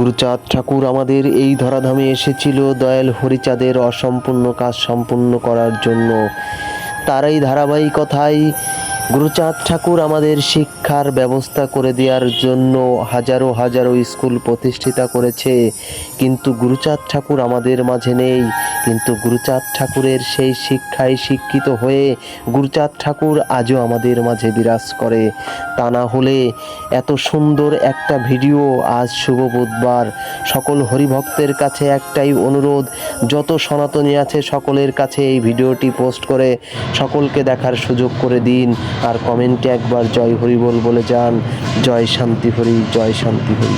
গুরুচাঁদ ঠাকুর আমাদের এই ধরাধামে এসেছিল দয়াল হরিচাঁদের অসম্পূর্ণ কাজ সম্পূর্ণ করার জন্য। তারই ধারাবাহিকতায় গুরুচাঁদ ঠাকুর আমাদের শিক্ষার ব্যবস্থা করে দেওয়ার জন্য হাজারো হাজারো স্কুল প্রতিষ্ঠিতা করেছে। কিন্তু গুরুচাঁদ ঠাকুর আমাদের মাঝে নেই। কিন্তু গুরুচাঁদ ঠাকুরের সেই শিক্ষায় শিক্ষিত হয়ে গুরুচাঁদ ঠাকুর আজও আমাদের মাঝে বিরাজ করে। তা না হলে এত সুন্দর একটা ভিডিও আজ শুভ বুধবার সকল হরিভক্তের কাছে একটাই অনুরোধ, যত সনাতনী আছে সকলের কাছে এই ভিডিওটি পোস্ট করে সকলকে দেখার সুযোগ করে দিন। আর কমেন্টে একবার জয় হরি বলে যান। জয় শান্তি হরি, জয় শান্তি হরি।